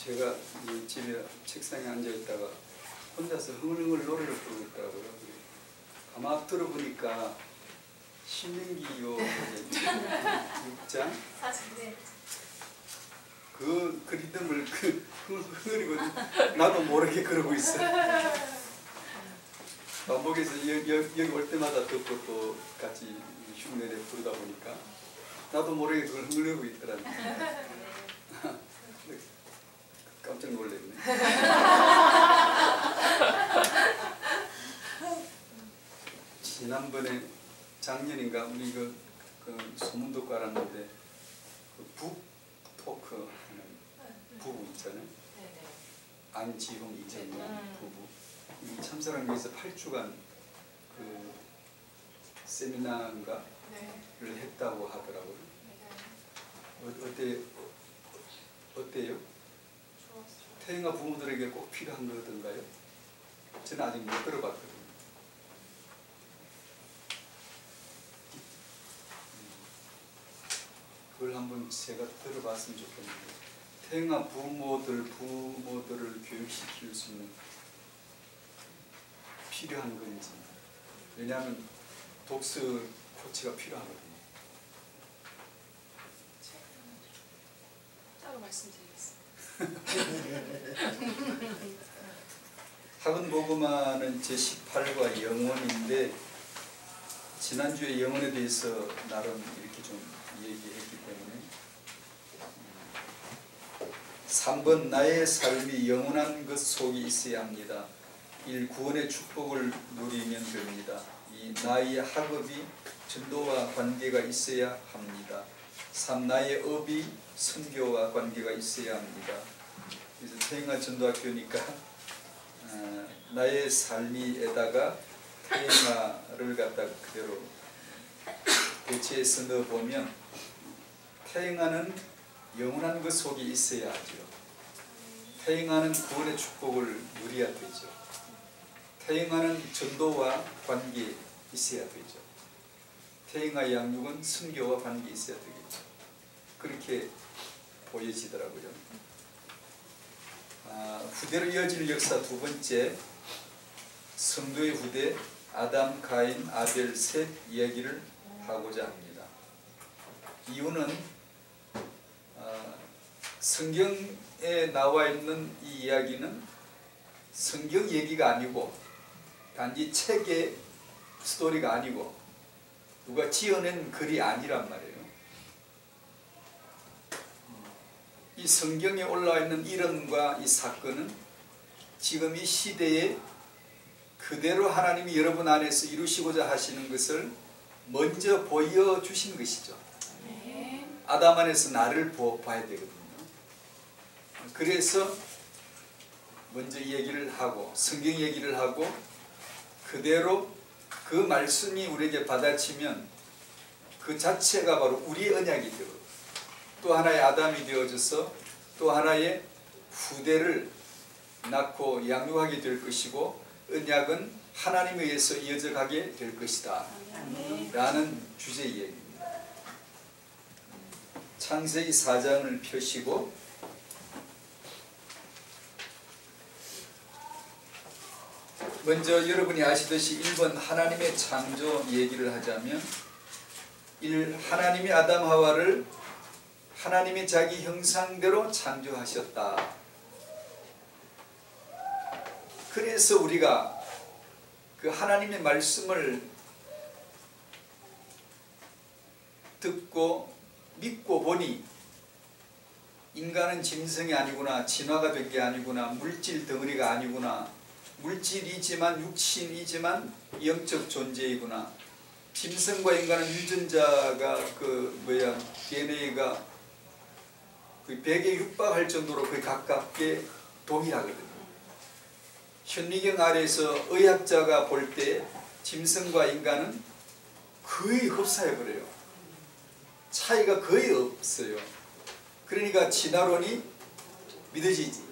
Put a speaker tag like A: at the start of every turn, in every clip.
A: 제가 이 집에 책상에 앉아 있다가 혼자서 흥얼흥얼 노래를 부르고 있더라고요. 가만 들어보니까 신명기요 6장 그 리듬을 흥얼이고 나도 모르게 그러고 있어요. 반복해서 여기 올 때마다 듣고 또 같이 흉내내 부르다 보니까 나도 모르게 그걸 흥얼거리고 있더라고요. 깜짝 놀랐네. 지난번에 작년인가 우리 그 소문 듣고 알았는데 그 북토크 하는 부부 있잖아요. 안지홍 이정용 부부. 이 참사랑교에서 8주간 그 세미나인가를 했다고 하더라고요. 어때요? 태영아 부모들에게 꼭 필요한 거던가요? 저는 아직 못 들어봤거든요. 그걸 한번 제가 들어봤으면 좋겠는데, 태영아 부모들을 교육시킬 수 있는 필요한 건지. 왜냐하면 독서 코치가 필요하거든요.
B: 따로 말씀드리겠습니다.
A: 학은 복음화는 제18과 영혼인데, 지난주에 영혼에 대해서 나름 이렇게 좀 얘기했기 때문에 3번 나의 삶이 영원한 것 속에 있어야 합니다. 1. 구원의 축복을 누리면 됩니다. 2. 나의 학업이 전도와 관계가 있어야 합니다. 3. 나의 업이 선교와 관계가 있어야 합니다. 그래서 태영아 전도학교니까 나의 삶이에다가 태영아를 갖다 그대로 대체해서 넣어보면, 태영아는 영원한 것 속에 있어야 하죠. 태영아는 구원의 축복을 누려야 되죠. 태영아는 전도와 관계 있어야 되죠. 태영아 양육은 선교와 관계 있어야 되겠죠. 그렇게 보여지더라고요. 후대로 이어질 역사 두 번째, 성도의 후대 아담, 가인, 아벨, 셋 이야기를 하고자 합니다. 이유는 성경에 나와 있는 이 이야기는 성경 얘기가 아니고 단지 책의 스토리가 아니고 누가 지어낸 글이 아니란 말이에요. 이 성경에 올라와 있는 이름과 이 사건은 지금 이 시대에 그대로 하나님이 여러분 안에서 이루시고자 하시는 것을 먼저 보여주신 것이죠. 아담 안에서 나를 봐야 되거든요. 그래서 먼저 얘기를 하고 성경 얘기를 하고 그대로 그 말씀이 우리에게 받아치면 그 자체가 바로 우리의 언약이 되고 또 하나의 아담이 되어져서 또 하나의 후대를 낳고 양육하게 될 것이고, 언약은 하나님에 의해서 이어져 가게 될 것이다 라는 주제의 얘기입니다. 창세기 4장을 펴시고 먼저 여러분이 아시듯이 1번 하나님의 창조 얘기를 하자면, 1. 하나님이 아담 하와를 하나님이 자기 형상대로 창조하셨다. 그래서 우리가 그 하나님의 말씀을 듣고 믿고 보니 인간은 짐승이 아니구나, 진화가 된 게 아니구나, 물질 덩어리가 아니구나, 물질이지만 육신이지만 영적 존재이구나, 짐승과 인간은 유전자가 DNA가 거의 100에 육박할 정도로 거의 가깝게 동일하거든요. 현미경 아래에서 의학자가 볼 때 짐승과 인간은 거의 흡사해버려요. 차이가 거의 없어요. 그러니까 진화론이 믿어지지.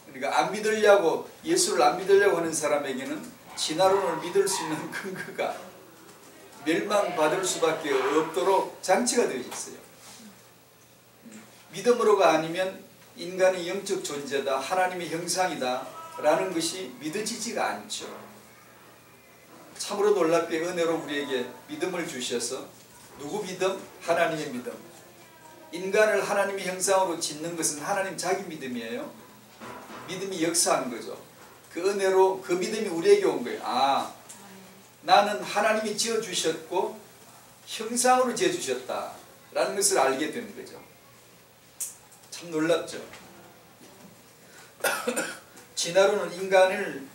A: 그러니까 안 믿으려고, 예수를 안 믿으려고 하는 사람에게는 진화론을 믿을 수 있는 근거가 멸망받을 수밖에 없도록 장치가 되어 있어요. 믿음으로가 아니면 인간이 영적 존재다, 하나님의 형상이다 라는 것이 믿어지지가 않죠. 참으로 놀랍게 은혜로 우리에게 믿음을 주셔서, 누구 믿음? 하나님의 믿음. 인간을 하나님의 형상으로 짓는 것은 하나님 자기 믿음이에요. 믿음이 역사한 거죠. 그 은혜로 그 믿음이 우리에게 온 거예요. 아, 나는 하나님이 지어주셨고 형상으로 지어주셨다 라는 것을 알게 되는 거죠. 참 놀랍죠. 진화론은 인간을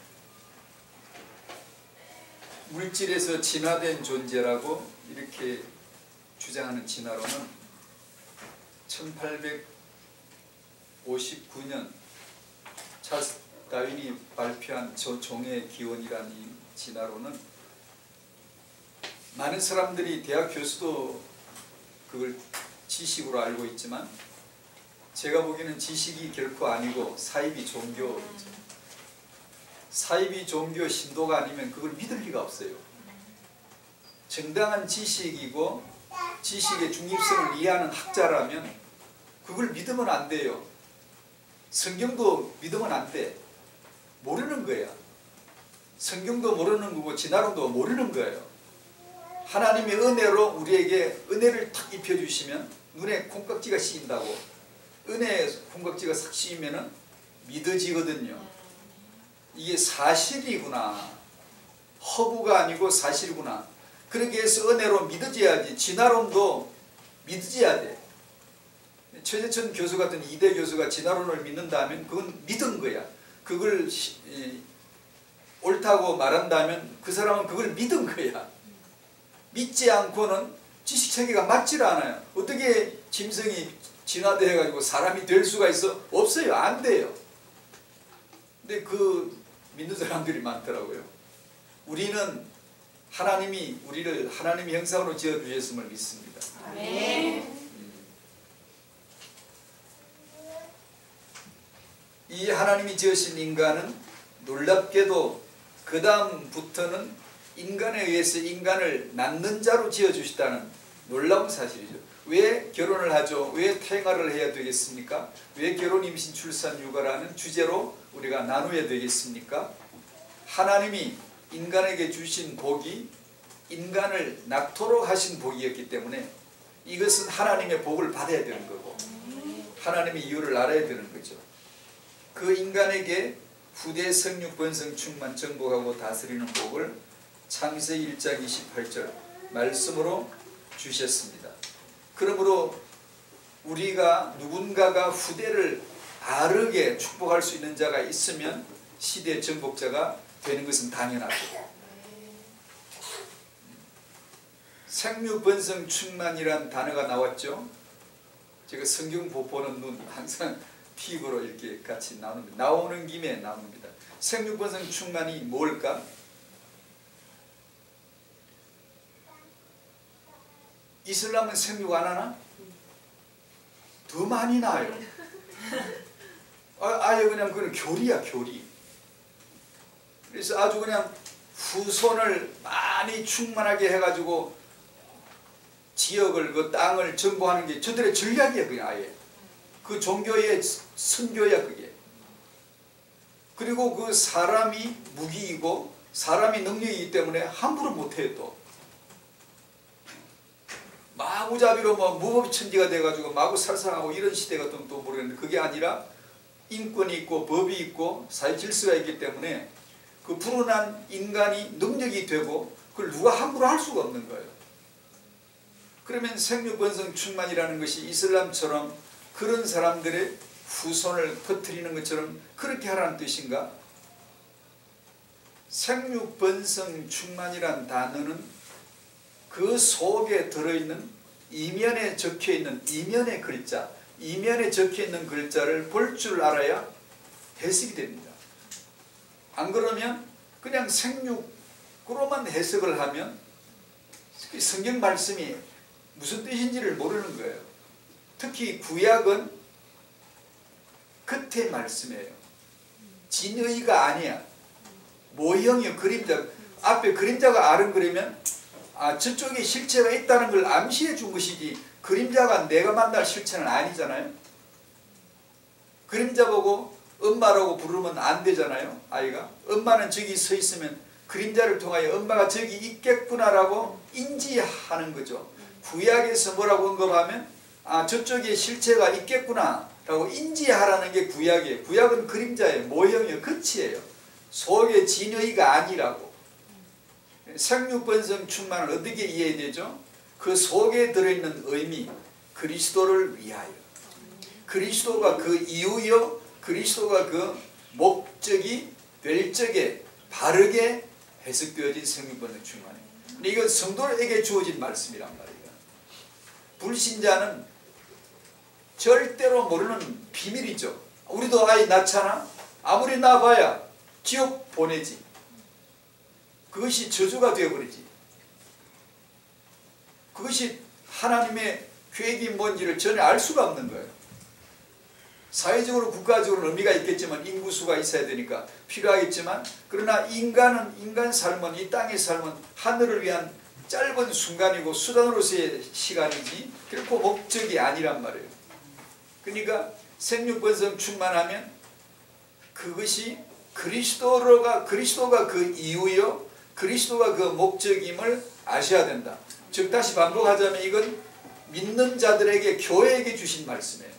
A: 물질에서 진화된 존재라고 이렇게 주장하는 진화론은 1859년 찰스 다윈이 발표한 종의 기원이라는 이 진화론은 많은 사람들이, 대학 교수도 그걸 지식으로 알고 있지만, 제가 보기에는 지식이 결코 아니고 사이비 종교죠. 사이비 종교 신도가 아니면 그걸 믿을 리가 없어요. 정당한 지식이고 지식의 중립성을 이해하는 학자라면 그걸 믿으면 안 돼요. 성경도 믿으면 안 돼. 모르는 거야. 성경도 모르는 거고 진화론도 모르는 거예요. 하나님의 은혜로 우리에게 은혜를 탁 입혀주시면 눈에 콩깍지가 씌인다고, 은혜에 콩깍지가 싹 씌이면 믿어지거든요. 이게 사실이구나, 허구가 아니고 사실이구나. 그렇게 해서 은혜로 믿어져야지. 진화론도 믿어져야 돼. 최재천 교수 같은 이대 교수가 진화론을 믿는다면 그건 믿은 거야. 그걸 옳다고 말한다면 그 사람은 그걸 믿은 거야. 믿지 않고는 지식체계가 맞질 않아요. 어떻게 짐승이 진화돼 가지고 사람이 될 수가 있어? 없어요. 안 돼요. 근데 그 믿는 사람들이 많더라고요. 우리는 하나님이 우리를 하나님의 형상으로 지어주셨음을 믿습니다.
B: 아멘.
A: 이 하나님이 지으신 인간은 놀랍게도 그 다음부터는 인간에 의해서 인간을 낳는 자로 지어주시다는 놀라운 사실이죠. 왜 결혼을 하죠? 왜 태생아를 해야 되겠습니까? 왜 결혼, 임신, 출산, 육아라는 주제로 우리가 나누어야 되겠습니까? 하나님이 인간에게 주신 복이 인간을 낳도록 하신 복이었기 때문에 이것은 하나님의 복을 받아야 되는 거고, 하나님의 이유를 알아야 되는 거죠. 그 인간에게 후대 성육 번성 충만 정복하고 다스리는 복을 창세기 1장 28절 말씀으로 주셨습니다. 그러므로 우리가 누군가가 후대를 바르게 축복할 수 있는 자가 있으면 시대의 정복자가 되는 것은 당연하고, 생육 번성 충만이란 단어가 나왔죠. 제가 성경 보는 눈 항상 팁으로 이렇게 같이 나오는 김에 나옵니다. 생육 번성 충만이 뭘까? 이슬람은 생육 안 하나? 더 많이 나요. 아예 그냥 그건 교리야, 교리. 그래서 아주 그냥 후손을 많이 충만하게 해가지고 지역을, 그 땅을 정복하는 게 저들의 전략이야, 그냥 아예. 그 종교의 선교야, 그게. 그리고 그 사람이 무기이고 사람이 능력이기 때문에 함부로 못해요. 또 마구잡이로 뭐 무법천지가 돼가지고 마구살살하고 이런 시대가 또 모르겠는데, 그게 아니라 인권이 있고 법이 있고 사회질서가 있기 때문에 그 불운한 인간이 능력이 되고 그걸 누가 함부로 할 수가 없는 거예요. 그러면 생육번성 충만이라는 것이 이슬람처럼 그런 사람들의 후손을 퍼뜨리는 것처럼 그렇게 하라는 뜻인가? 생육번성 충만이란 단어는 그 속에 들어있는 이면에 적혀있는 이면의 글자, 이면에 적혀있는 글자를 볼 줄 알아야 해석이 됩니다. 안 그러면 그냥 생육으로만 해석을 하면 성경 말씀이 무슨 뜻인지를 모르는 거예요. 특히 구약은 겉의 말씀이에요. 진의가 아니야. 모형이요, 그림자. 앞에 그림자가 아른거리면 저쪽에 실체가 있다는 걸 암시해 준 것이지, 그림자가 내가 만날 실체는 아니잖아요. 그림자 보고 엄마라고 부르면 안 되잖아요. 아이가 엄마는 저기 서 있으면 그림자를 통하여 엄마가 저기 있겠구나라고 인지하는 거죠. 구약에서 뭐라고 언급하면 저쪽에 실체가 있겠구나 라고 인지하라는 게 구약이에요. 구약은 그림자예요. 모형이에요. 끝이에요. 속의 진의가 아니라고. 생육번성 충만을 어떻게 이해해야 되죠? 그 속에 들어있는 의미, 그리스도를 위하여, 그리스도가 그 이유요, 그리스도가 그 목적이 될 적에 바르게 해석되어진 생육번성 충만이에요. 근데 이건 성도에게 주어진 말씀이란 말이에요. 불신자는 절대로 모르는 비밀이죠. 우리도 아이 낳잖아. 아무리 낳아봐야 지옥 보내지. 그것이 저주가 되어버리지. 그것이 하나님의 계획이 뭔지를 전혀 알 수가 없는 거예요. 사회적으로 국가적으로는 의미가 있겠지만 인구수가 있어야 되니까 필요하겠지만, 그러나 인간 삶은, 이 땅의 삶은 하늘을 위한 짧은 순간이고 수단으로서의 시간이지 결코 목적이 아니란 말이에요. 그러니까 생육번성 충만하면 그것이 그리스도가 그 이유요, 그리스도가 그 목적임을 아셔야 된다. 즉 다시 반복하자면 이건 믿는 자들에게, 교회에게 주신 말씀이에요.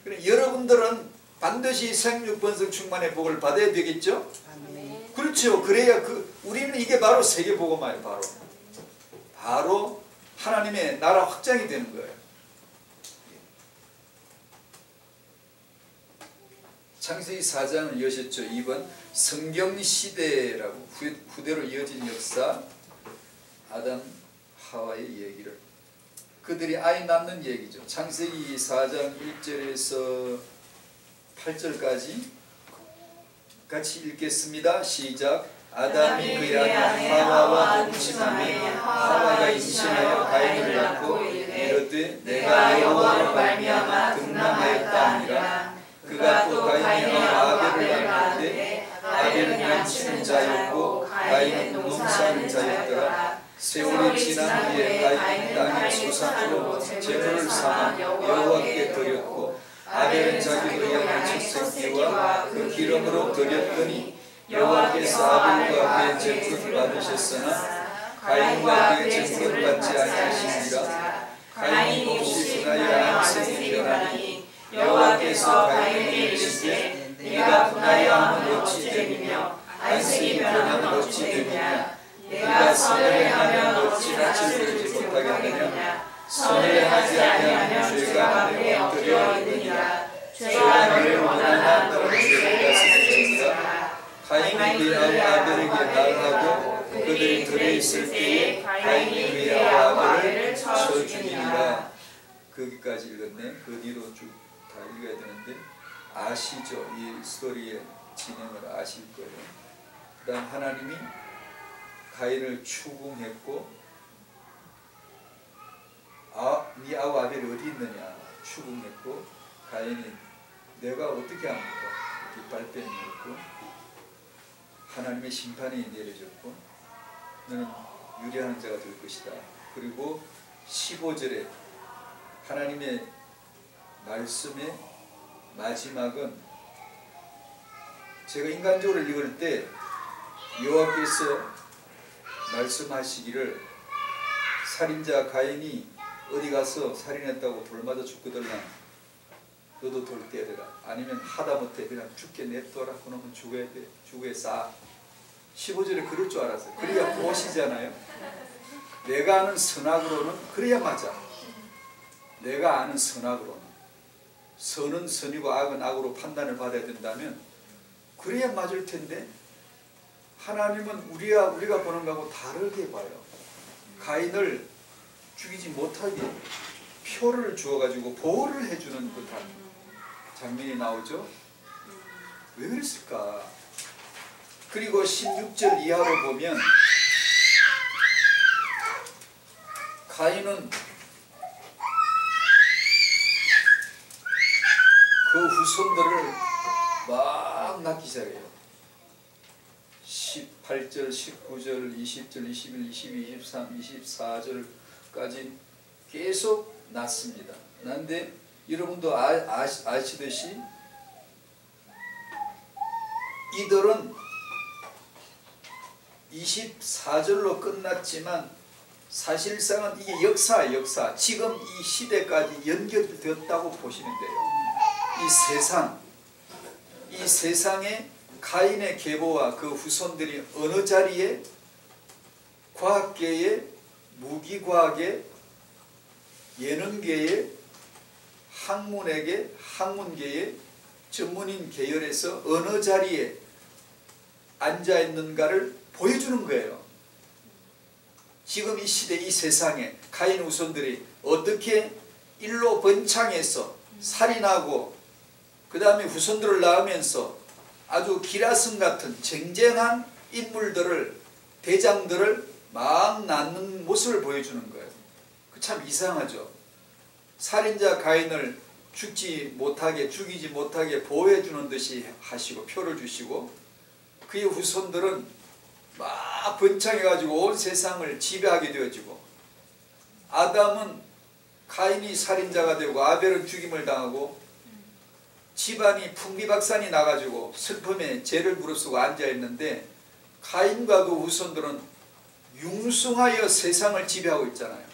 A: 그러니까 여러분들은 반드시 생육번성 충만의 복을 받아야 되겠죠? 그렇죠. 그래야 우리는 이게 바로 세계복음화예요. 바로 하나님의 나라 확장이 되는 거예요. 창세기 4장을 이어졌죠. 2번 성경시대라고 후대로 이어진 역사, 아담 하와의 얘기를, 그들이 아이 낳는 얘기죠. 창세기 4장 1절에서 8절까지 같이 읽겠습니다. 시작. 아담이 그의 아내 하와와 동침하며 하와가 임신하여 가인을 낳고 이르되 내가 여호와로 말미암아 등남하였다 하니라. 그가 또 가인의 아벨을 낳았는데 아벨은 양치는 자였고 가인은 농사하는 자였더라. 세월이 지난 후에 가인은 땅의 소산으로 제물을 삼아 여호와께 드렸고 아벨은 자기도 양의 첫 새끼와 그 기름으로 드렸더니 여호와께서 아벨과 그의 제물을 받으셨으나 가인과 그의 제물을 받지 아니하시니라. 가인이 몹시 분하여 안색이 변하니 여호와께서 가인에게 이르시되 네가 분하여 함은 어찌 됨이며 안색이 변함은 어찌 됨이냐. 네가 선을 행하면 어찌 낯을 들지 못하겠느냐. 선을 하지 아니하면 죄가 내게 엎드려 있느니라. 죄가 너를 원하나 너는 죄를 다스리느니라. 가인이 그의 아벨에게 말하고 그들이 들에 있을 때에 가인이 그의 아벨을 쳐 죽이니라. 거기까지 읽었네. 그 뒤로 쭉 다 읽어야 되는데 아시죠? 이 스토리의 진행을 아실 거예요. 그 다음 하나님이 가인을 추궁했고 네 아우 아벨이 어디 있느냐 추궁했고, 가인이 내가 어떻게 합니까? 깃발빼미 했고 하나님의 심판이 내려졌고 너는 유리한 자가 될 것이다. 그리고 15절에 하나님의 말씀의 마지막은, 제가 인간적으로 읽을 때 여호와께서 말씀하시기를 살인자 가인이 어디 가서 살인했다고 돌 맞아 죽거들나 너도 돌 떼어라. 아니면 하다못해 그냥 죽게 냅둬라. 그놈은 죽어야 돼. 죽어야 싸. 15절에 그럴 줄 알았어요. 그래야 보시잖아요. 내가 아는 선악으로는 그래야 맞아. 내가 아는 선악으로는, 선은 선이고 악은 악으로 판단을 받아야 된다면 그래야 맞을 텐데 하나님은 우리가 보는 거하고 다르게 봐요. 가인을 죽이지 못하게 표를 주어가지고 보호를 해주는 듯한 장면이 나오죠. 왜 그랬을까? 그리고 16절 이하로 보면 가인은 그 후손들을 막 낳기 시작해요. 18절, 19절, 20절, 21, 22, 23, 24절까지 계속 낳습니다. 그런데 여러분도 아시듯이 이들은 24절로 끝났지만 사실상은 이게 역사예요. 역사. 지금 이 시대까지 연결되었다고 보시면 돼요. 이 세상에 가인의 계보와 그 후손들이 어느 자리에 과학계에, 무기과학에, 예능계에, 학문계에, 전문인 계열에서 어느 자리에 앉아있는가를 보여주는 거예요. 지금 이 시대, 이 세상에 가인 후손들이 어떻게 일로 번창해서 살인하고 그 다음에 후손들을 낳으면서 아주 기라성 같은 쟁쟁한 인물들을, 대장들을 막 낳는 모습을 보여주는 거예요. 참 이상하죠. 살인자 가인을 죽이지 못하게 보호해주는 듯이 하시고 표를 주시고 그의 후손들은 막 번창해가지고 온 세상을 지배하게 되어지고 아담은 가인이 살인자가 되고 아벨은 죽임을 당하고 집안이 풍비박산이 나가지고 슬픔에 죄를 무릅쓰고 앉아있는데 가인과 그 후손들은 융숭하여 세상을 지배하고 있잖아요.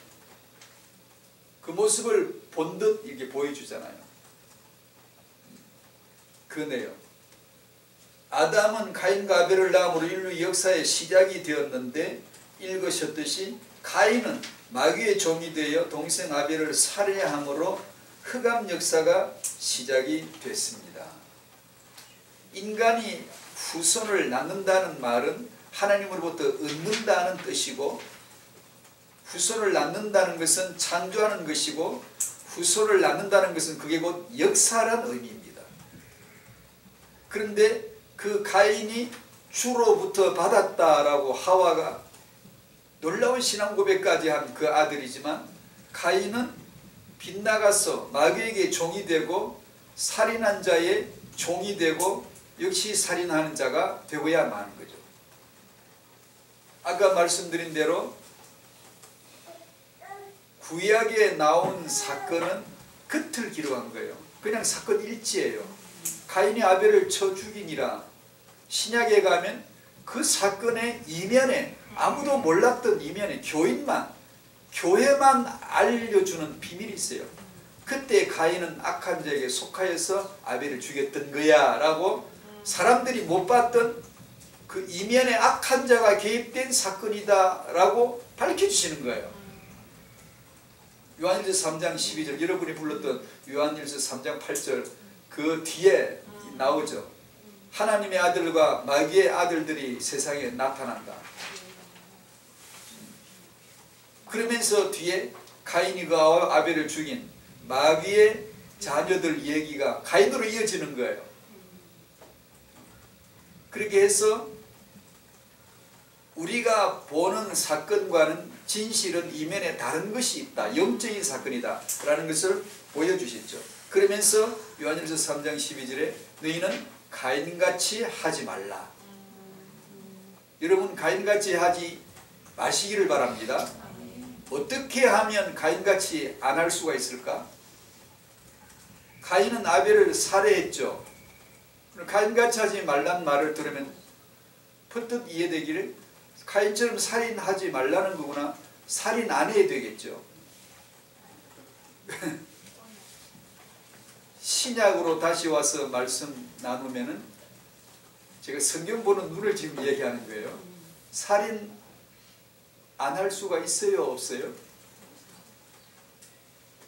A: 그 모습을 본 듯 이렇게 보여주잖아요. 그네요. 아담은 가인과 아벨을 낳음으로 인류 역사의 시작이 되었는데 읽으셨듯이 가인은 마귀의 종이 되어 동생 아벨을 살해함으로 흑암 역사가 시작이 됐습니다. 인간이 후손을 낳는다는 말은 하나님으로부터 얻는다는 뜻이고 후손을 낳는다는 것은 창조하는 것이고 후손을 낳는다는 것은 그게 곧 역사란 의미입니다. 그런데 그 가인이 주로부터 받았다라고 하와가 놀라운 신앙 고백까지 한 그 아들이지만 가인은 빗나가서 마귀에게 종이 되고 살인한 자의 종이 되고 역시 살인하는 자가 되고야 마는 거죠. 아까 말씀드린 대로 구약에 나온 사건은 끝을 기록한 거예요. 그냥 사건 일지예요. 가인이 아벨을 쳐 죽이니라. 신약에 가면 그 사건의 이면에 아무도 몰랐던 이면에 교회만 알려주는 비밀이 있어요. 그때 가인은 악한 자에게 속하여서 아벨을 죽였던 거야 라고 사람들이 못 봤던 그 이면에 악한 자가 개입된 사건이다 라고 밝혀주시는 거예요. 요한일서 3장 12절 여러분이 불렀던 요한일서 3장 8절 그 뒤에 나오죠. 하나님의 아들과 마귀의 아들들이 세상에 나타난다. 그러면서 뒤에 가인이가 아벨을 죽인 마귀의 자녀들 얘기가 가인으로 이어지는 거예요. 그렇게 해서 우리가 보는 사건과는 진실은 이면에 다른 것이 있다. 영적인 사건이다 라는 것을 보여주셨죠. 그러면서 요한일서 3장 12절에 너희는 가인같이 하지 말라. 여러분 가인같이 하지 마시기를 바랍니다. 어떻게 하면 가인같이 안 할 수가 있을까? 가인은 아벨을 살해했죠. 가인같이 하지 말란 말을 들으면 퍼뜩 이해되기를 가인처럼 살인하지 말라는 거구나. 살인 안 해야 되겠죠. 신약으로 다시 와서 말씀 나누면은 제가 성경 보는 눈을 지금 얘기하는 거예요. 살인 안 할 수가 있어요, 없어요?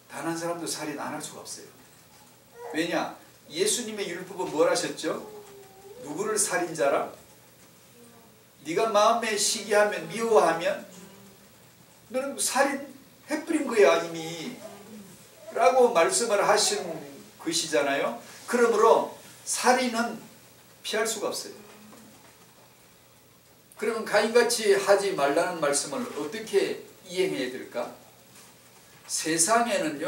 A: 단 한 사람도 살인 안 할 수가 없어요. 왜냐? 예수님의 율법은 뭘 하셨죠? 누구를 살인자라? 네가 마음에 시기하면 미워하면 너는 살인해버린 거야 이미 라고 말씀을 하신 것이잖아요. 그러므로 살인은 피할 수가 없어요. 그러면 가인같이 하지 말라는 말씀을 어떻게 이행해야 될까? 세상에는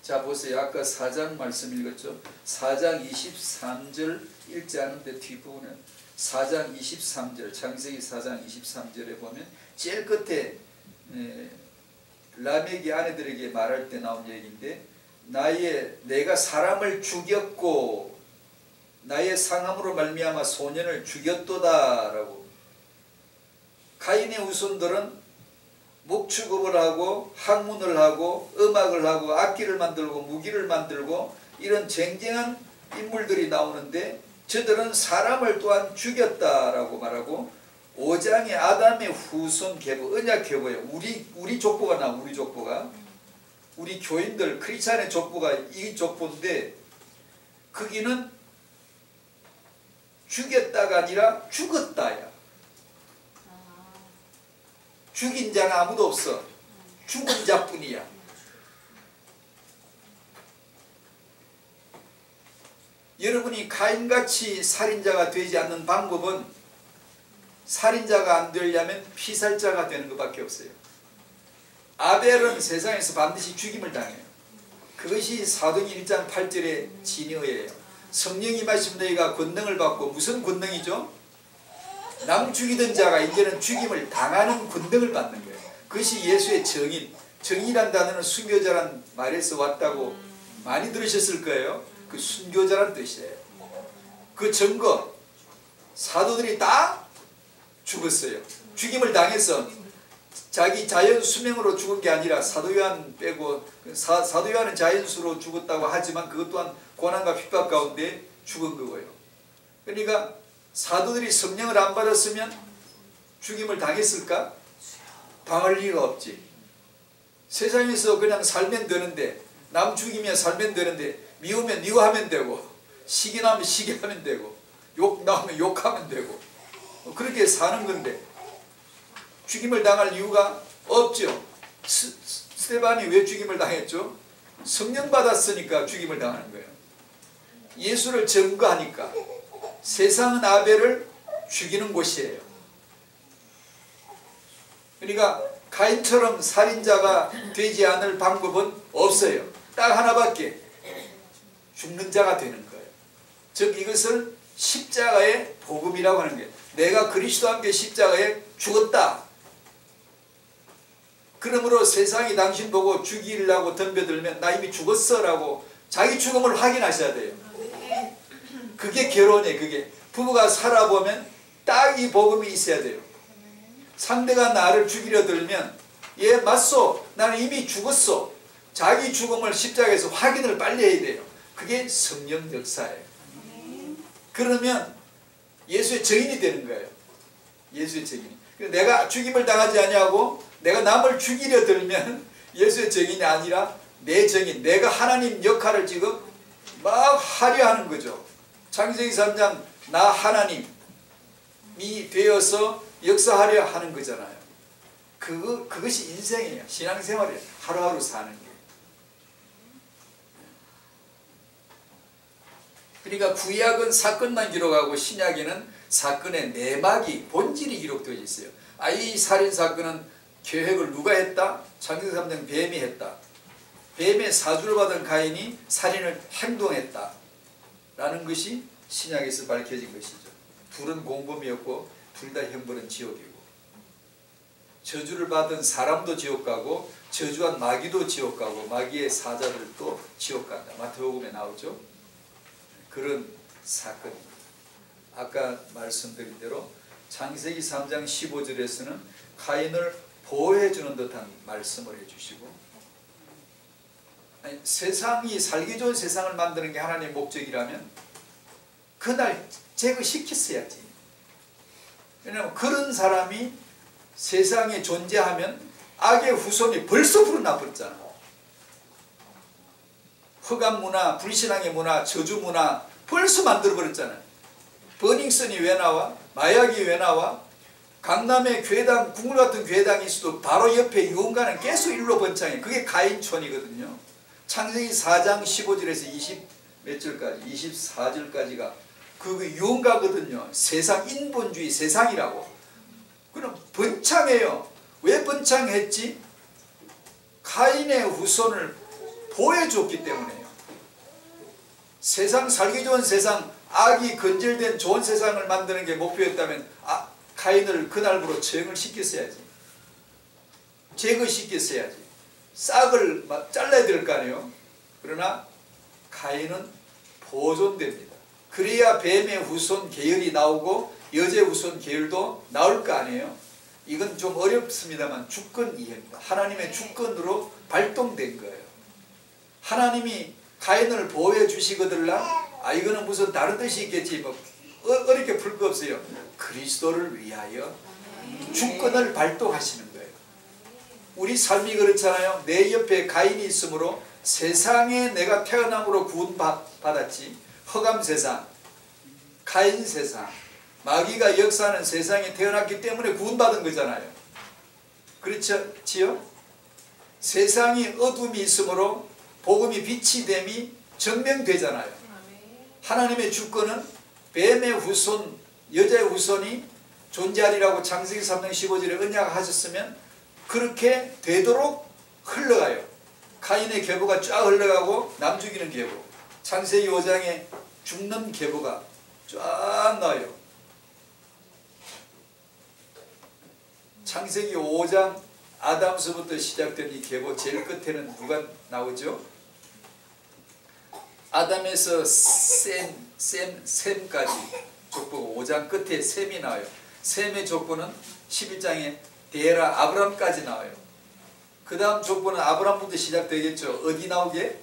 A: 자 보세요. 아까 4장 말씀 읽었죠. 4장 23절 읽지 않은데 뒷부분에 4장 23절 창세기 4장 23절에 보면 제일 끝에 라멕이 아내들에게 말할 때 나온 얘기인데, 내가 사람을 죽였고 나의 상함으로 말미암아 소년을 죽였도다라고. 가인의 후손들은 목축업을 하고 학문을 하고 음악을 하고 악기를 만들고 무기를 만들고 이런 쟁쟁한 인물들이 나오는데, 저들은 사람을 또한 죽였다라고 말하고, 5장의 아담의 후손 계보, 언약 계보에 우리 족보가 나와. 우리 족보가, 우리 교인들 크리스찬의 족보가 이 족보인데, 거기는 죽였다가 아니라 죽었다야. 죽인 자는 아무도 없어. 죽은 자뿐이야. 여러분이 가인같이 살인자가 되지 않는 방법은, 살인자가 안 되려면 피살자가 되는 것밖에 없어요. 아벨은 세상에서 반드시 죽임을 당해요. 그것이 사도행전 1장 8절의 진여예요. 성령이 임하시면 너희가 권능을 받고, 무슨 권능이죠? 남 죽이던 자가 이제는 죽임을 당하는 권능을 받는 거예요. 그것이 예수의 정인. 정인이란 단어는 순교자란 말에서 왔다고 많이 들으셨을 거예요. 그 순교자란 뜻이에요. 그 증거, 사도들이 다 죽었어요. 죽임을 당해서 자기 자연 수명으로 죽은 게 아니라, 사도 요한 빼고, 사도 요한은 자연수로 죽었다고 하지만 그것 또한 고난과 핍박 가운데 죽은 거고요. 그러니까 사도들이 성령을 안 받았으면 죽임을 당했을까? 당할 리가 없지. 세상에서 그냥 살면 되는데, 남 죽이면 살면 되는데, 미우면 미워하면 되고, 시기 나면 시기하면 되고, 욕 나오면 욕하면 되고, 그렇게 사는 건데 죽임을 당할 이유가 없죠. 스데반이 왜 죽임을 당했죠? 성령 받았으니까 죽임을 당하는 거예요. 예수를 증거하니까. 세상은 아벨을 죽이는 곳이에요. 그러니까 가인처럼 살인자가 되지 않을 방법은 없어요. 딱 하나밖에. 죽는 자가 되는 거예요. 즉 이것을 십자가의 복음이라고 하는 거예요. 내가 그리스도와 함께 십자가에 죽었다. 그러므로 세상이 당신 보고 죽이려고 덤벼들면 나 이미 죽었어 라고 자기 죽음을 확인하셔야 돼요. 그게 결혼이에요. 그게 부부가 살아보면 딱 이 복음이 있어야 돼요. 상대가 나를 죽이려 들면 얘 맞소, 나는 이미 죽었어. 자기 죽음을 십자가에서 확인을 빨리 해야 돼요. 그게 성령 역사예요. 그러면 예수의 증인이 되는 거예요. 예수의 증인. 내가 죽임을 당하지 아니하고 내가 남을 죽이려 들면 예수의 증인이 아니라 내 증인, 내가 하나님 역할을 지금 막 하려 하는 거죠. 창세기 3장 나 하나님이 되어서 역사하려 하는 거잖아요. 그것이 인생이에요. 신앙생활이에요. 하루하루 사는 게. 그러니까 구약은 사건만 기록하고 신약에는 사건의 내막이, 본질이 기록되어 있어요. 이 살인사건은 계획을 누가 했다? 창세기 3장 뱀이 했다. 뱀의 사주를 받은 가인이 살인을 행동했다 라는 것이 신약에서 밝혀진 것이죠. 둘은 공범이었고 둘 다 형벌은 지옥이고, 저주를 받은 사람도 지옥 가고 저주한 마귀도 지옥 가고 마귀의 사자들도 지옥 간다. 마태복음에 나오죠. 그런 사건입니다. 아까 말씀드린 대로 창세기 3장 15절에서는 가인을 보호해주는 듯한 말씀을 해주시고, 세상이 살기 좋은 세상을 만드는 게 하나님의 목적이라면 그날 제거시켰어야지. 왜냐하면 그런 사람이 세상에 존재하면 악의 후손이 벌써 불어나버렸잖아. 흑암 문화, 불신앙의 문화, 저주 문화 벌써 만들어버렸잖아요. 버닝썬이 왜 나와? 마약이 왜 나와? 강남에 괴당, 국물 같은 괴당이 있어도 바로 옆에 유흥가는 계속 일로 번창해. 그게 가인촌이거든요. 창세기 4장 15절에서 20 몇 절까지, 24절까지가 그 유흥가거든요. 세상, 인본주의 세상이라고. 그럼 번창해요. 왜 번창했지? 가인의 후손을 보호해줬기 때문에요. 세상, 살기 좋은 세상, 악이 건절된 좋은 세상을 만드는 게 목표였다면 가인을 그날부로 처형을 시켰어야지. 제거시켰어야지. 싹을 막 잘라야 될 거 아니에요. 그러나 가인은 보존됩니다. 그래야 뱀의 후손 계열이 나오고 여제 후손 계열도 나올 거 아니에요. 이건 좀 어렵습니다만 주권 이해입니다. 하나님의 주권으로 발동된 거예요. 하나님이 가인을 보호해 주시거들라 이거는 무슨 다른 뜻이 있겠지 뭐 어렵게 풀 거 없어요. 그리스도를 위하여 주권을 발동하시는 거예요. 우리 삶이 그렇잖아요. 내 옆에 가인이 있으므로 세상에 내가 태어남으로 구원받았지. 허감 세상, 가인 세상, 마귀가 역사하는 세상에 태어났기 때문에 구원받은 거잖아요. 그렇지요? 세상이 어둠이 있으므로 복음이 빛이 됨이 증명되잖아요. 하나님의 주권은 뱀의 후손, 여자의 후손이 존재하리라고 창세기 3장 15절에 언약하셨으면 그렇게 되도록 흘러가요. 가인의 계보가 쫙 흘러가고 남 죽이는 계보, 창세기 5장에 죽는 계보가 쫙 나와요. 창세기 5장 아담서부터 시작된 이 계보 제일 끝에는 누가 나오죠? 아담에서 셈까지 족보고 5장 끝에 셈이 나와요. 셈의 족보는 11장에 데라 아브람까지 나와요. 그 다음 족보는 아브람부터 시작되겠죠. 어디 나오게?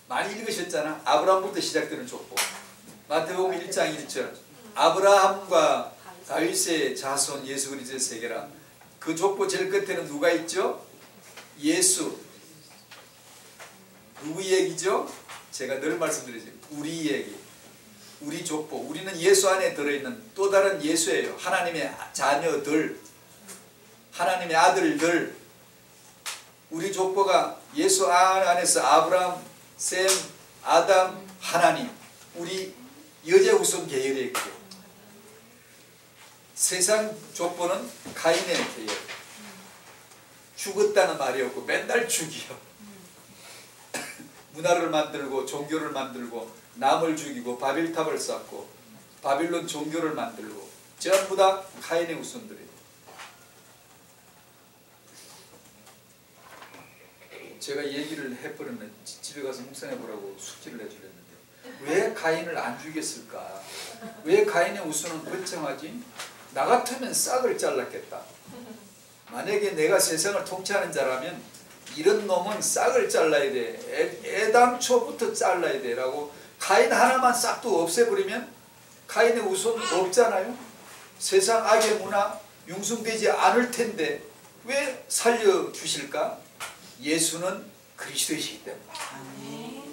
A: 많이 읽으셨잖아. 아브람부터 시작되는 족보. 마태복음 1장 1절 아브라함과 다윗의 자손 예수 그리스도의 세계라. 그 족보 제일 끝에는 누가 있죠? 예수. 누구 얘기죠? 제가 늘 말씀드리죠. 우리 얘기. 우리 족보. 우리는 예수 안에 들어있는 또 다른 예수예요. 하나님의 자녀들, 하나님의 아들들. 우리 족보가 예수 안에서 아브라함, 셈, 아담, 하나님. 우리 여제 후손 계열에 있고, 세상 족보는 가인의 계열. 죽었다는 말이 없고 맨날 죽이요. 문화를 만들고 종교를 만들고 남을 죽이고 바빌탑을 쌓고 바빌론 종교를 만들고 전부 다 가인의 후손들이에요. 제가 얘기를 해버렸네. 집에 가서 묵상해보라고 숙지를 해주랬는데 왜 가인을 안 죽였을까? 왜 가인의 후손은 번창하지? 나 같으면 싹을 잘랐겠다. 만약에 내가 세상을 통치하는 자라면 이런 놈은 싹을 잘라야 돼. 애당초부터 잘라야 돼 라고 가인 하나만 싹도 없애버리면 가인의 후손 없잖아요. 세상 악의 문화 융성되지 않을 텐데 왜 살려주실까? 예수는 그리스도이시기 때문에.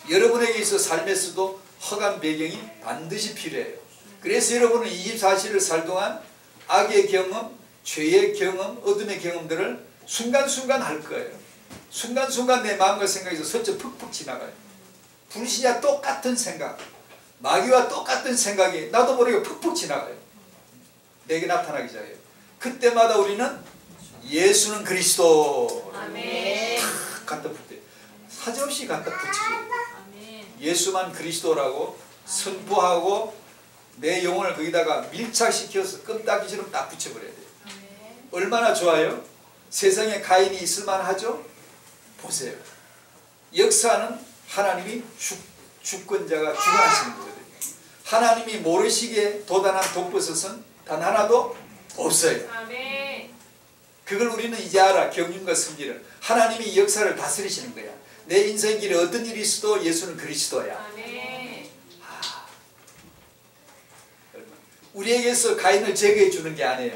A: 여러분에게 있어 삶에서도 허감 배경이 반드시 필요해요. 그래서 여러분은 24시를 살 동안 악의 경험, 죄의 경험, 어둠의 경험들을 순간순간 할 거예요. 순간순간 내 마음과 생각에서 스쳐 푹푹 지나가요. 불신자 똑같은 생각, 마귀와 똑같은 생각이 나도 모르게 푹푹 지나가요. 내게 나타나기 시작해요. 그때마다 우리는 예수는 그리스도
B: 아멘.
A: 탁 갖다 붙여요. 사정없이 갖다 붙여요. 예수만 그리스도라고 선포하고 내 영혼을 거기다가 밀착시켜서 껌딱지처럼 딱 붙여버려야 돼요. 얼마나 좋아요? 세상에 가인이 있을만 하죠? 보세요. 역사는 하나님이 주권자가 주관하시는 거거든요. 하나님이 모르시기에 도단한 독버섯은 단 하나도 없어요. 그걸 우리는 이제 알아. 경륜과 승기를. 하나님이 역사를 다스리시는 거야. 내 인생 길에 어떤 일이 있어도 예수는 그리스도야. 우리에게서 가인을 제거해 주는 게 아니에요.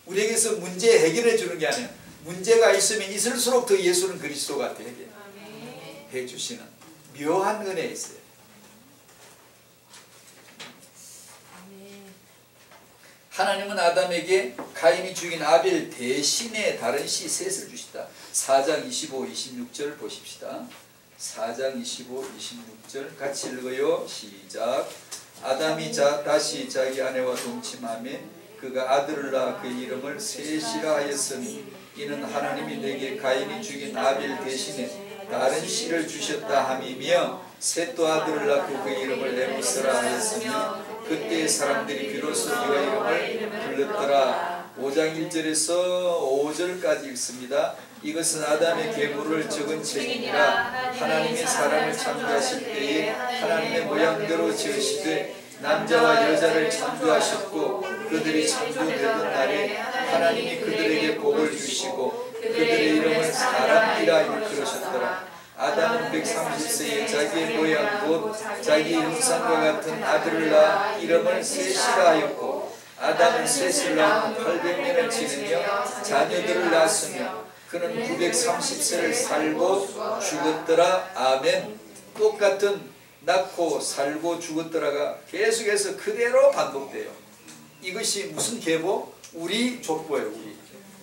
A: 우리에게서 문제 해결해 주는 게 아니에요. 문제가 있으면 있을수록 더 예수는 그리스도가 되게 해주시는 묘한 은혜에 있어요. 하나님은 아담에게 가인이 죽인 아벨 대신에 다른 씨 셋을 주시다. 4장 25, 26절 보십시다. 4장 25, 26절 같이 읽어요. 시작. 아담이 다시 자기 아내와 동침하며 그가 아들을 낳아 그 이름을 셋이라 하였으니 이는 하나님이 내게 가인이 죽인 아벨 대신에 다른 씨를 주셨다 함이며 셋도 아들을 낳고 그 이름을 에무스라 하였으며 그때 사람들이 비로소 이와 이름을 불렀더라. 5장 1절에서 5절까지 읽습니다. 이것은 아담의 계보를 적은 책이니라. 하나님이 사람을 창조하실 때에 하나님의 모양대로 지으시되 남자와 여자를 창조하셨고 그들이 창조되던 날에 하나님이 그들에게 복을 주시고 그들의 이름을 사람이라 일컬으셨더라. 아담은 130세에 자기의 모양 곧 자기 형상과 같은 아들을 낳아 이름을 셋이라 하였고 아담은 셋을 낳아 800년을 지내며 자녀들을 낳았으며 그는 930세를 살고 죽었더라. 아멘. 똑같은 낳고 살고 죽었더라가 계속해서 그대로 반복돼요. 이것이 무슨 계보? 우리 족보예요.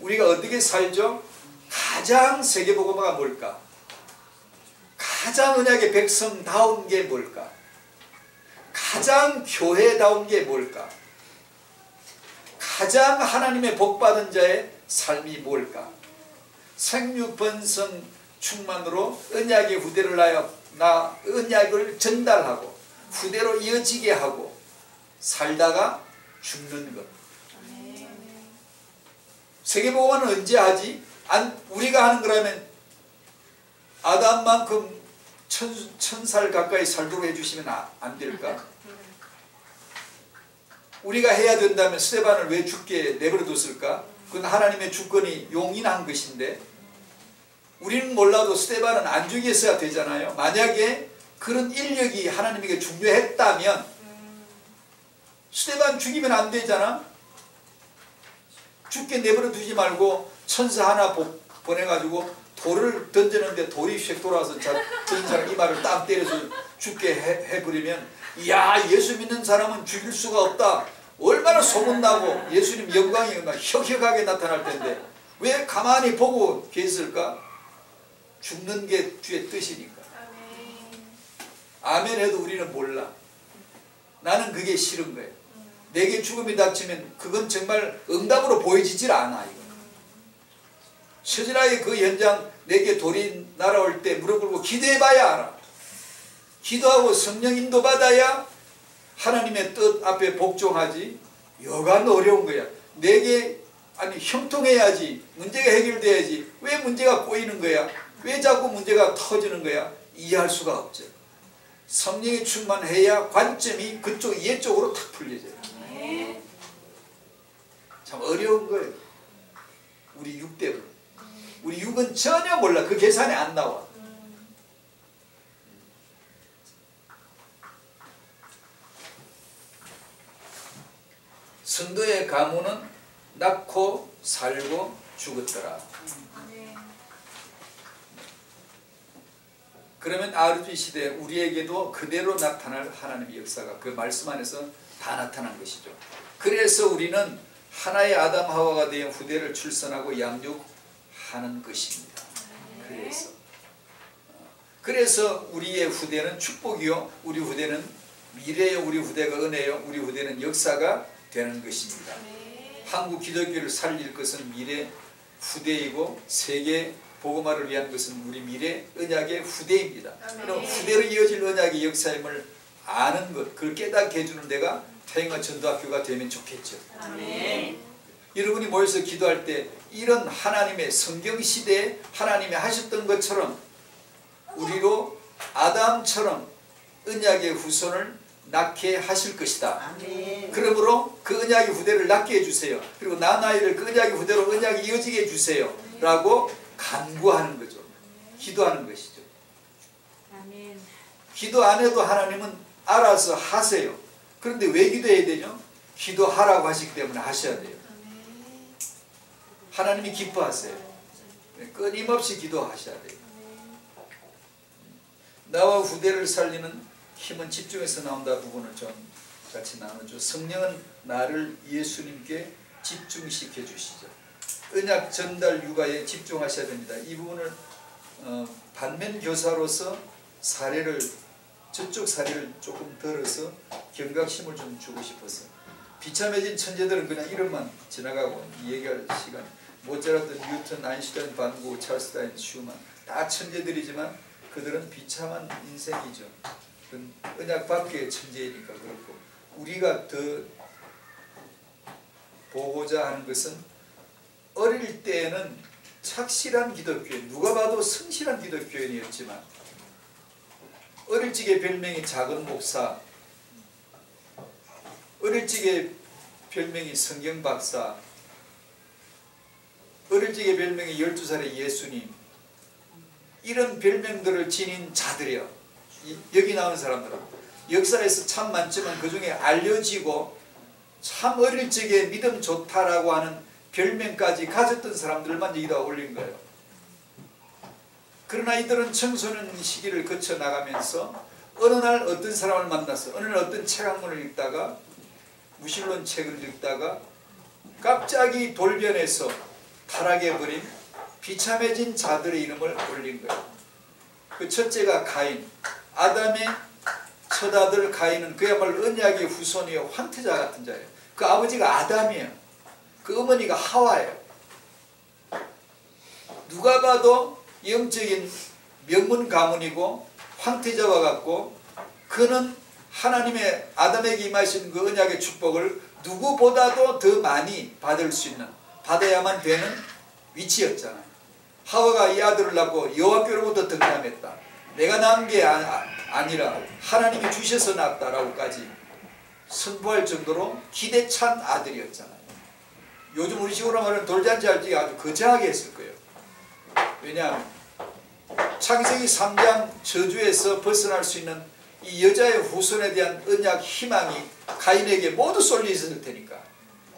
A: 우리가 어떻게 살죠? 가장 세계복음화가 뭘까? 가장 언약의 백성다운 게 뭘까? 가장 교회다운 게 뭘까? 가장 하나님의 복받은 자의 삶이 뭘까? 생육번성 충만으로 언약의 후대를 낳아 언약을 전달하고 후대로 이어지게 하고 살다가 죽는 것. 세계복음화는 언제 하지? 우리가 하는 거라면 아담만큼 1000살 가까이 살도록 해주시면 안 될까? 우리가 해야 된다면 스데반을 왜 죽게 내버려뒀을까? 그건 하나님의 주권이 용인한 것인데 우리는 몰라도 스데반은 안 죽였어야 되잖아요. 만약에 그런 인력이 하나님에게 중요했다면 스데반 죽이면 안 되잖아. 죽게 내버려두지 말고 천사 하나 보내가지고 돌을 던지는데 돌이 휙 돌아와서 전 사람 이마를 딱 때려서 죽게 해버리면 이야 예수 믿는 사람은 죽일 수가 없다. 얼마나 소문나고 예수님 영광이 혁혁하게 나타날 텐데 왜 가만히 보고 계실까? 죽는 게 주의 뜻이니까. 아멘 해도 우리는 몰라. 나는 그게 싫은 거예요. 내게 죽음이 닥치면 그건 정말 응답으로 보여지질 않아. 이거. 서진아의 그 현장 내게 돌이 날아올 때 무릎 꿇고 기도해봐야 알아. 기도하고 성령 인도받아야 하나님의 뜻 앞에 복종하지. 여간 어려운 거야. 내게 형통해야지. 문제가 해결돼야지. 왜 문제가 꼬이는 거야? 왜 자꾸 문제가 터지는 거야? 이해할 수가 없죠. 성령이 충만해야 관점이 그쪽 이해 쪽으로 탁 풀려져요. 참 어려운 거예요. 우리 육대로. 우리 육은 전혀 몰라. 그 계산이 안 나와. 성도의 가문은 낳고 살고 죽었더라. 그러면 RG 시대 우리에게도 그대로 나타날 하나님의 역사가 그 말씀 안에서 다 나타난 것이죠. 그래서 우리는 하나의 아담 하와가 되어 후대를 출산하고 양육하는 것입니다. 그래서 우리의 후대는 축복이요, 우리 후대는 미래요, 우리 후대가 은혜요, 우리 후대는 역사가 되는 것입니다. 한국 기독교를 살릴 것은 미래 후대이고 세계 복음화를 위한 것은 우리 미래 언약의 후대입니다. 그럼 후대로 이어질 언약의 역사임을 아는 것, 그걸 깨닫게 해주는 데가 태영아 전도학교가 되면 좋겠죠. 아멘. 여러분이 모여서 기도할 때 이런 하나님의 성경시대에 하나님이 하셨던 것처럼 우리로 아담처럼 언약의 후손을 낳게 하실 것이다. 아멘. 그러므로 그 언약의 후대를 낳게 해주세요. 그리고 나이를 그 언약의 후대로 언약이 이어지게 해주세요. 라고 간구하는 거죠. 기도하는 것이죠. 아멘. 기도 안 해도 하나님은 알아서 하세요. 그런데 왜 기도해야 되죠? 기도하라고 하시기 때문에 하셔야 돼요. 하나님이 기뻐하세요. 끊임없이 기도하셔야 돼요. 나와 후대를 살리는 힘은 집중해서 나온다 부분을 좀 같이 나누죠. 성령은 나를 예수님께 집중시켜 주시죠. 언약 전달 육아에 집중하셔야 됩니다. 이 부분을 반면 교사로서 저쪽 사례를 조금 들어서 경각심을 좀 주고 싶어서 비참해진 천재들은 그냥 이름만 지나가고 얘기할 시간. 모차르트, 뉴턴, 아인슈타인, 반고, 찰스 다윈, 슈만 다 천재들이지만 그들은 비참한 인생이죠. 그건 언약 밖의 천재이니까 그렇고 우리가 더 보고자 하는 것은 어릴 때에는 착실한 기독교인, 누가 봐도 성실한 기독교인이었지만 어릴 적에 별명이 작은 목사, 어릴 적에 별명이 성경 박사, 어릴 적에 별명이 12살의 예수님, 이런 별명들을 지닌 자들이요. 여기 나오는 사람들은 역사에서 참 많지만 그 중에 알려지고 참 어릴 적에 믿음 좋다라고 하는 별명까지 가졌던 사람들만 여기다 올린 거예요. 그러나 이들은 청소년 시기를 거쳐 나가면서 어느 날 어떤 사람을 만나서 어느 날 어떤 책 한 권을 읽다가 무신론 책을 읽다가 갑자기 돌변해서 타락해버린 비참해진 자들의 이름을 올린 거예요. 그 첫째가 가인. 아담의 첫 아들 가인은 그야말로 언약의 후손이요 황태자 같은 자예요. 그 아버지가 아담이에요. 그 어머니가 하와예요. 누가 봐도 영적인 명문 가문이고 황태자와 같고, 그는 하나님의 아담에게 임하신 그 언약의 축복을 누구보다도 더 많이 받을 수 있는, 받아야만 되는 위치였잖아요. 하와가 이 아들을 낳고 여호와께로부터 득남했다. 내가 낳은 게 아니라 하나님이 주셔서 낳았다라고까지 선포할 정도로 기대찬 아들이었잖아요. 요즘 우리 식으로 말하면 돌잔치 할 때 아주 거창하게 했을 거예요. 왜냐하면 창세기 3장 저주에서 벗어날 수 있는 이 여자의 후손에 대한 언약 희망이 가인에게 모두 쏠려 있을 테니까.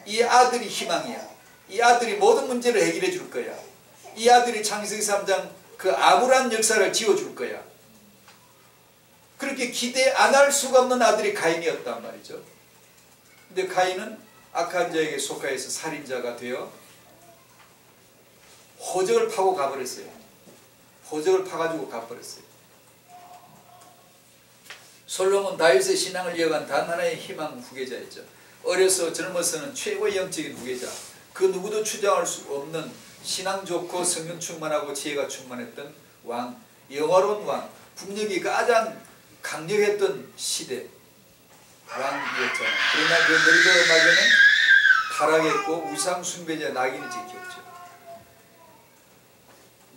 A: 이 아들이 희망이야. 이 아들이 모든 문제를 해결해 줄 거야. 이 아들이 창세기 3장 그 암울한 역사를 지워줄 거야. 그렇게 기대 안 할 수가 없는 아들이 가인이었단 말이죠. 근데 가인은 악한 자에게 속하여서 살인자가 되어 호적을 파고 가버렸어요. 호적을 파가지고 가버렸어요. 솔로몬 다윗의 신앙을 이어간 단 하나의 희망 후계자였죠. 어려서 젊어서는 최고의 영적인 후계자, 그 누구도 추정할 수 없는 신앙 좋고 성령 충만하고 지혜가 충만했던 왕, 영화로운 왕, 국력이 가장 강력했던 시대 왕이었잖아요. 그러나 그 늙어막에는 타락했고 우상 숭배자 낙인을 지켰죠.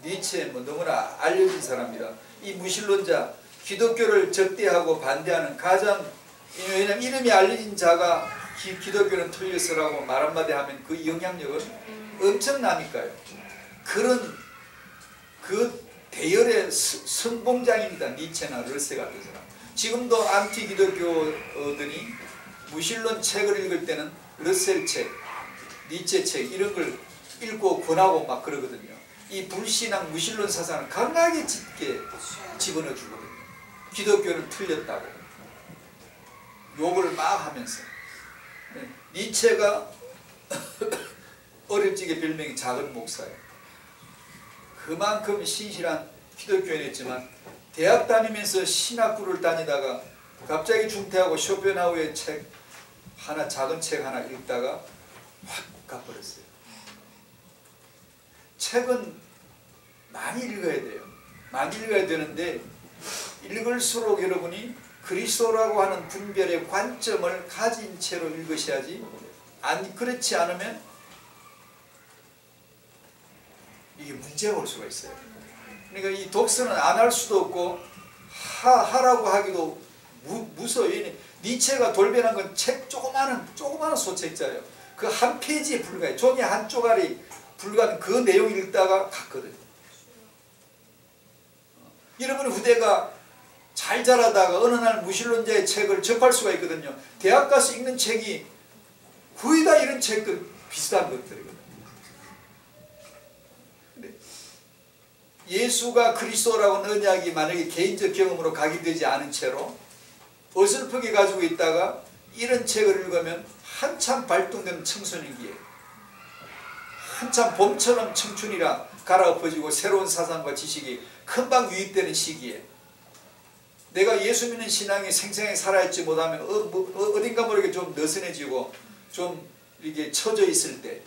A: 니체 너무나 알려진 사람이다. 이 무신론자, 기독교를 적대하고 반대하는 가장, 왜냐하면 이름이 알려진 자가 기독교는 틀렸어라고 말 한마디 하면 그 영향력은 엄청나니까요. 그런 그 대열의 선봉장입니다. 니체나 르세 같은 사람. 지금도 안티 기독교들이 무신론 책을 읽을 때는 러셀 책, 니체 책 이런 걸 읽고 권하고 막 그러거든요. 이 불신앙 무신론 사상을 강하게 짙게 집어넣어 주거든요. 기독교는 틀렸다고 욕을 막 하면서. 니체가 어릴 적에 별명이 작은 목사예요. 그만큼 신실한 기독교인이었지만 대학 다니면서 신학부를 다니다가 갑자기 중퇴하고 쇼펜하우의 책 하나, 작은 책 하나 읽다가 확 가버렸어요. 책은 많이 읽어야 돼요. 많이 읽어야 되는데 읽을수록 여러분이 그리스도라고 하는 분별의 관점을 가진 채로 읽으셔야지, 그렇지 않으면 이게 문제가 올 수가 있어요. 그러니까 이 독서는 안 할 수도 없고 하라고 하기도 무서워요. 니체가 돌변한 건 책 조그마한 소책자예요. 그 한 페이지에 불과해요. 종이 한 쪼가리 불과한 그 내용 읽다가 갔거든요. 여러분 후대가 잘 자라다가 어느 날 무신론자의 책을 접할 수가 있거든요. 대학 가서 읽는 책이 거의 다 이런 책들 비슷한 것들이거든요. 근데 예수가 그리스도라고 하는 언약이 만약에 개인적 경험으로 각인되지 않은 채로 어설프게 가지고 있다가 이런 책을 읽으면 한참 발동되는 청소년기에 한참 봄처럼 청춘이라 갈아엎어지고 새로운 사상과 지식이 금방 유입되는 시기에 내가 예수 믿는 신앙이 생생하게 살아있지 못하면 어딘가 모르게 좀 느슨해지고 좀 이렇게 처져 있을 때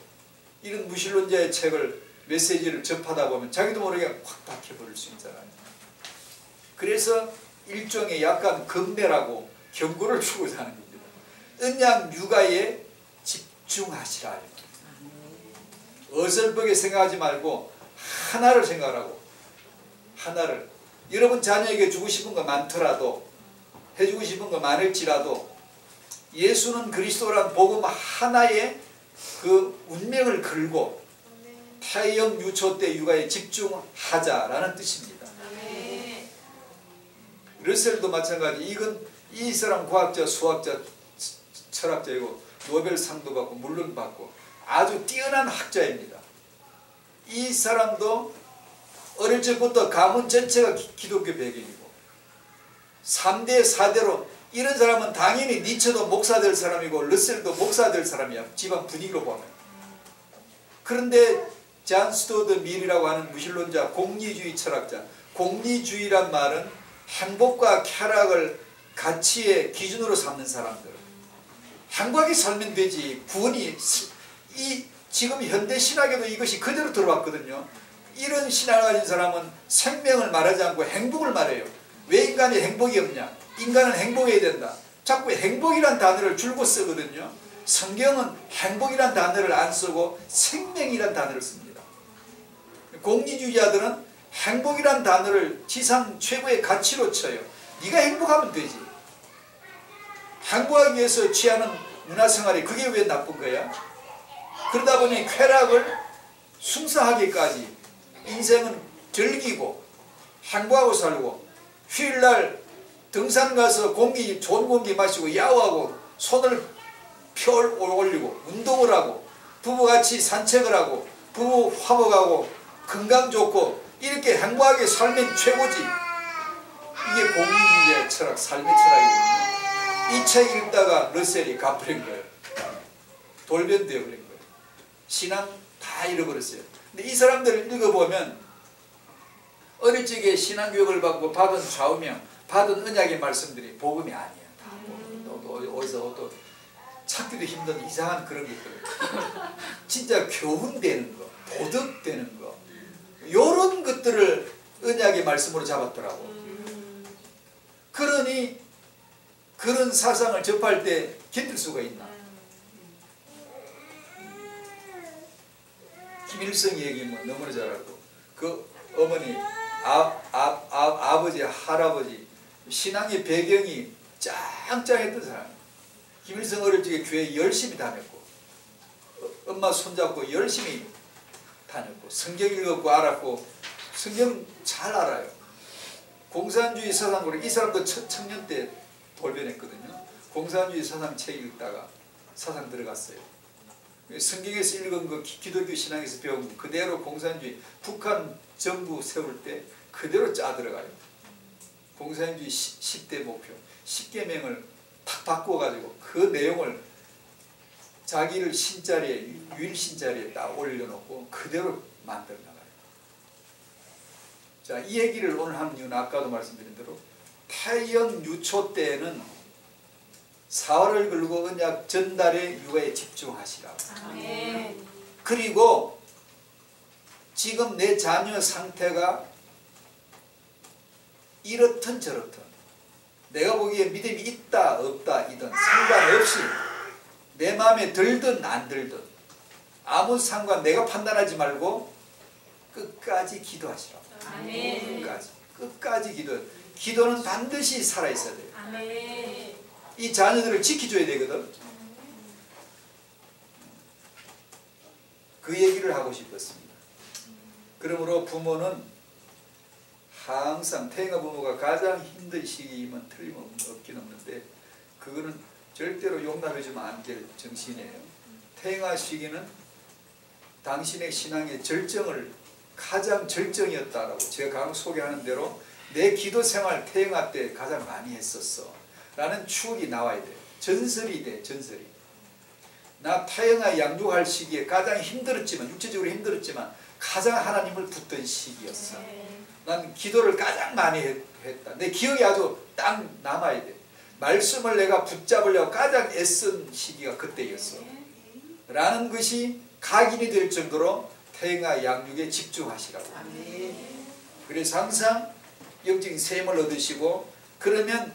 A: 이런 무신론자의 책을 메시지를 접하다 보면 자기도 모르게 확 박혀버릴 수 있잖아요. 그래서 일종의 약간 금매라고 경고를 주고 사는 겁니다. 언약 육아의 집중하시라. 어설프게 생각하지 말고 하나를 생각하라고. 하나를. 여러분 자녀에게 주고 싶은 거 많더라도, 해주고 싶은 거 많을지라도 예수는 그리스도란 복음 하나에 그 운명을 걸고 태영 유초 때 육아에 집중하자라는 뜻입니다. 러셀도 마찬가지. 이 사람 과학자, 수학자, 철학자이고 노벨상도 받고 물론 받고 아주 뛰어난 학자입니다. 이 사람도 어릴 적부터 가문 전체가 기독교 배경이고 3대 4대로 이런 사람은 당연히 니체도 목사 될 사람이고 러셀도 목사 될 사람이야. 집안 분위기로 보면. 그런데 잔 스튜어트 밀이라고 하는 무신론자, 공리주의 철학자. 공리주의란 말은 행복과 쾌락을 가치의 기준으로 삼는 사람들. 행복하게 살면 되지. 구원이 지금 현대 신학에도 이것이 그대로 들어왔거든요. 이런 신학을 가진 사람은 생명을 말하지 않고 행복을 말해요. 왜 인간이 행복이 없냐? 인간은 행복해야 된다. 자꾸 행복이란 단어를 줄고 쓰거든요. 성경은 행복이란 단어를 안 쓰고 생명이란 단어를 씁니다. 공리주의자들은 행복이란 단어를 지상 최고의 가치로 쳐요. 네가 행복하면 되지. 행복하기 위해서 취하는 문화생활이 그게 왜 나쁜 거야? 그러다 보니 쾌락을 숭상하기까지 인생은 즐기고 행복하고 살고 휴일날 등산 가서 좋은 공기 마시고 야호하고 손을 펴 올리고 운동을 하고 부부같이 산책을 하고 부부 화목하고 건강 좋고 이렇게 행복하게 살면 최고지. 이게 공리주의의 철학, 삶의 철학이거든요. 이 책 읽다가 러셀이 갚아버린 거예요. 돌변되어버린 거예요. 신앙 다 잃어버렸어요. 근데 이 사람들을 읽어보면 어릴 적에 신앙교육을 받고 받은 좌우명, 받은 언약의 말씀들이 복음이 아니야. 다 어디서 또 찾기도 힘든 이상한 그런 것들. 진짜 교훈되는 거, 도덕되는 거, 요런 것들을 언약의 말씀으로 잡았더라고. 그러니 그런 사상을 접할 때 견딜 수가 있나? 김일성 얘기면 너무나 잘 알고 그 어머니, 아버지, 할아버지 신앙의 배경이 짱짱했던 사람. 김일성 어릴 적에 교회 열심히 다녔고 엄마 손잡고 열심히 다녔고 성경 읽었고 알았고 성경 잘 알아요. 공산주의 사상으로 이 사람도 청년 때 돌변했거든요. 공산주의 사상 책 읽다가 사상 들어갔어요. 성경에서 읽은 거 기독교 신앙에서 배운 거 그대로 공산주의 북한 정부 세울 때 그대로 짜 들어가요. 공산주의 10대 목표 10계명을 탁 바꿔가지고 그 내용을 자기를 신자리에 유일신자리에 딱 올려놓고 그대로 만들어 나가요. 자, 이 얘기를 오늘 하는 이유는 아까도 말씀드린 대로 태영 유초 때에는 사활을 걸고 언약 전달의 육아에 집중하시라고. 아멘. 그리고 지금 내 자녀 상태가 이렇든 저렇든 내가 보기에 믿음이 있다 없다 이든 상관없이 내 마음에 들든 안 들든 아무 상관 내가 판단하지 말고 끝까지 기도하시라고. 아멘. 끝까지 기도해. 기도는 반드시 살아있어야 돼요. 아멘. 이 자녀들을 지켜줘야 되거든. 그 얘기를 하고 싶었습니다. 그러므로 부모는 항상 태영아 부모가 가장 힘든 시기이면 틀림없긴 없는데 그거는 절대로 용납해주면 안 될 정신이에요. 태영아 시기는 당신의 신앙의 절정을 가장 절정이었다라고 제가 강 소개하는 대로 내 기도 생활 태영아 때 가장 많이 했었어 라는 추억이 나와야 돼요. 전설이 돼. 전설이. 나 태영아 양육할 시기에 가장 힘들었지만 육체적으로 힘들었지만 가장 하나님을 붙던 시기였어. 난 기도를 가장 많이 했다. 내 기억이 아주 딱 남아야 돼. 말씀을 내가 붙잡으려고 가장 애쓴 시기가 그때였어 라는 것이 각인이 될 정도로 태영아 양육에 집중하시라고. 그래서 항상 영적인 셈을 얻으시고 그러면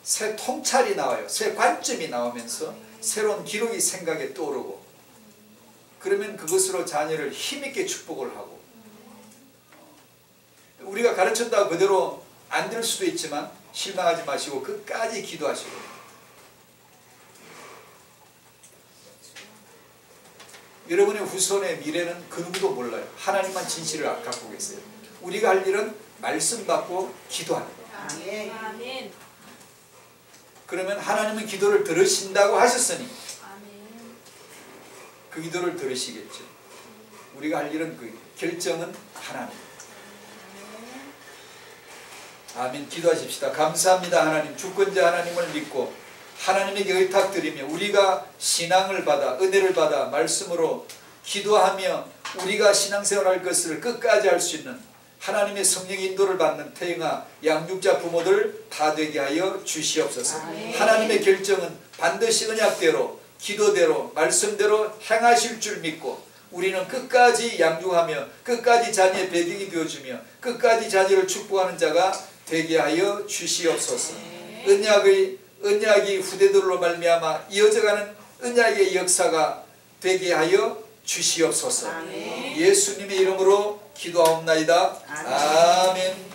A: 새 통찰이 나와요. 새 관점이 나오면서 새로운 기록이 생각에 떠오르고 그러면 그것으로 자녀를 힘있게 축복을 하고, 우리가 가르쳤다고 그대로 안 될 수도 있지만 실망하지 마시고 끝까지 기도하시고, 여러분의 후손의 미래는 그 누구도 몰라요. 하나님만 진실을 갖고 계세요. 우리가 할 일은 말씀 받고 기도하는 거예요.
B: 아멘.
A: 그러면 하나님은 기도를 들으신다고 하셨으니
B: 아멘.
A: 그 기도를 들으시겠죠. 우리가 할 일은 그 결정은 하나님. 아멘. 기도하십시다. 감사합니다. 하나님, 주권자 하나님을 믿고 하나님에게 의탁드리며 우리가 신앙을 받아 은혜를 받아 말씀으로 기도하며 우리가 신앙생활할 것을 끝까지 할 수 있는 하나님의 성령의 인도를 받는 태영아 양육자 부모들 다 되게 하여 주시옵소서. 하나님의 결정은 반드시 언약대로 기도대로 말씀대로 행하실 줄 믿고 우리는 끝까지 양육하며 끝까지 자녀의 배경이 되어주며 끝까지 자녀를 축복하는 자가 되게 하여 주시옵소서. 언약이 후대들로 말미암아 이어져가는 언약의 역사가 되게 하여 주시옵소서. 예수님의 이름으로 기도하옵나이다. 아멘.